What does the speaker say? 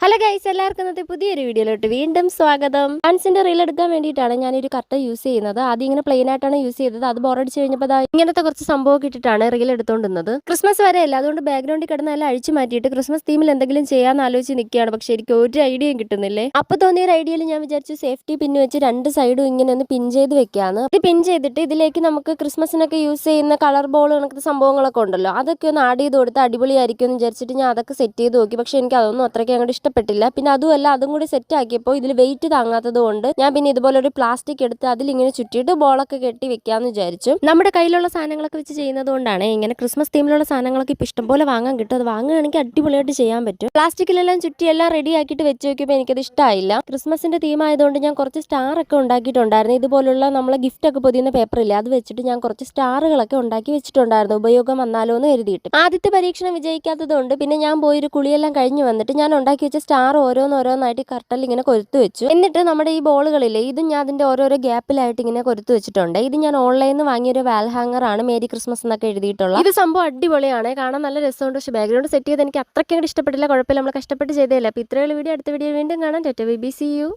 Hello guys, എല്ലാവർക്കും ഇന്നത്തെ പുതിയൊരു വീഡിയോയിലോട്ട് വീണ്ടും സ്വാഗതം. ഡാൻസിന്റെ റീൽ എടുക്കാൻ വേണ്ടിയിട്ടാണ് ഞാനൊരു കർട്ടൻ യൂസ് ചെയ്യുന്നത്. ആദ്യം ഇങ്ങനെ പ്ലെയിൻ ആയിട്ടാണ് യൂസ് ചെയ്തത്. അത് ബോറടിച്ച് കഴിഞ്ഞപ്പോൾ ഇങ്ങനത്തെ കുറച്ച് സംഭവം ഇട്ടിട്ടാണ് റീൽ എടുത്തോണ്ടുന്നത്. ക്രിസ്മസ് വരെയല്ല, അതുകൊണ്ട് ബാക്ക്ഗ്രൗണ്ടിൽ കിടന്ന് എല്ലാം അഴിച്ചു മാറ്റിയിട്ട് ക്രിസ്മസ് തീമിൽ എന്തെങ്കിലും ചെയ്യാന്ന് ആലോചിച്ച് നിൽക്കുകയാണ്. പക്ഷെ എനിക്ക് ഒരു ഐഡിയയും കിട്ടുന്നില്ലേ. അപ്പോൾ തോന്നിയ ഒരു ഐഡിയയിൽ ഞാൻ വിചാരിച്ചു സേഫ്റ്റി പിൻ വെച്ച് രണ്ട് സൈഡും ഇങ്ങനെ ഒന്ന് പിൻ ചെയ്ത് വെക്കാന്ന്. ഇത് പിൻ ചെയ്തിട്ട് ഇതിലേക്ക് നമുക്ക് ക്രിസ്മസിനൊക്കെ യൂസ് ചെയ്യുന്ന കളർ ബോൾ കണക്കുന്ന സംഭവങ്ങളൊക്കെ ഉണ്ടല്ലോ, അതൊക്കെ ഒന്ന് ആഡ് ചെയ്ത് കൊടുത്ത് അടിപൊളിയായിരിക്കും എന്ന് വിചാരിച്ചിട്ട് ഞാൻ അതൊക്കെ സെറ്റ് ചെയ്ത് നോക്കി. പക്ഷെ എനിക്ക് അതൊന്നും അത്രയ്ക്ക് അങ്ങോട്ട് ഇഷ്ടപ്പെട്ടില്ല. പിന്നെ അതുമല്ല, അതും കൂടി സെറ്റ് ആക്കിയപ്പോൾ ഇതിൽ വെയിറ്റ് താങ്ങാത്തത് കൊണ്ട് ഞാൻ പിന്നെ ഇതുപോലെ ഒരു പ്ലാസ്റ്റിക് എടുത്ത് അതിലിങ്ങനെ ചുറ്റിയിട്ട് ബോളൊക്കെ കെട്ടി വെക്കാന്ന് വിചാരിച്ചു. നമ്മുടെ കയ്യിലുള്ള സാധനങ്ങളൊക്കെ വെച്ച് ചെയ്യുന്നത് കൊണ്ടാണ് ഇങ്ങനെ ക്രിസ്മസ് തീമിലുള്ള സാധനങ്ങളൊക്കെ ഇപ്പം ഇഷ്ടംപോലെ വാങ്ങാൻ കിട്ടും. അത് വാങ്ങുകയാണെങ്കിൽ അടിപൊളിയായിട്ട് ചെയ്യാൻ പറ്റും. പ്ലാസ്റ്റിക്കിലെല്ലാം ചുറ്റി എല്ലാം റെഡി ആക്കിയിട്ട് വെച്ച് നോക്കിയപ്പോൾ എനിക്കത് ഇഷ്ടമായില്ല. ക്രിസ്മസിന്റെ തീം ആയതുകൊണ്ട് ഞാൻ കുറച്ച് സ്റ്റാർ ഒക്കെ ഉണ്ടാക്കിയിട്ടുണ്ടായിരുന്നു. ഇതുപോലുള്ള നമ്മളെ ഗിഫ്റ്റ് ഒക്കെ പൊതിയുന്ന പേപ്പറില്ലേ, അത് വെച്ചിട്ട് ഞാൻ കുറച്ച് സ്റ്റാറുകളൊക്കെ ഉണ്ടാക്കി വെച്ചിട്ടുണ്ടായിരുന്നു, ഉപയോഗം വന്നാലോ എന്ന് കരുതിയിട്ട്. ആദ്യത്തെ പരീക്ഷണം വിജയിക്കാത്തതുകൊണ്ട് പിന്നെ ഞാൻ പോയൊരു കുളിയെല്ലാം കഴിഞ്ഞ് വന്നിട്ട് ഞാൻ ഉണ്ടാക്കി വെച്ച സ്റ്റാർ ഓരോന്നായിട്ട് കർട്ടനിൽ ഇങ്ങനെ കൊരുത്ത് വെച്ചു. എന്നിട്ട് നമ്മുടെ ഈ ബോളുകളില്ലേ, ഇതും ഞാൻ അതിന്റെ ഓരോരോ ഗ്യാപ്പിലായിട്ട് ഇങ്ങനെ കൊരുത്ത് വെച്ചിട്ടുണ്ട്. ഇത് ഞാൻ ഓൺലൈനിൽ നിന്ന് വാങ്ങിയൊരു വാൽ ഹാങ്ങർ ആണ്, മേരി ക്രിസ്മസ് എന്നൊക്കെ എഴുതിയിട്ടുള്ള. ഇത് സംഭവം അടിപൊളിയാണ്, കാണാൻ നല്ല രസമുണ്ട്. പക്ഷേ ബാക്ക്ഗ്രൗണ്ട് സെറ്റ് ചെയ്ത് എനിക്ക് അത്രയ്ക്ക് ഇഷ്ടപ്പെട്ടില്ല. കുഴപ്പമില്ല, നമ്മൾ കഷ്ടപ്പെട്ട് ചെയ്തതല്ലേ. അപ്പോൾ ഇത്രയുള്ള വീഡിയോ അടുത്ത വീഡിയോ വീണ്ടും കാണാം. Tata, bye bye, see U.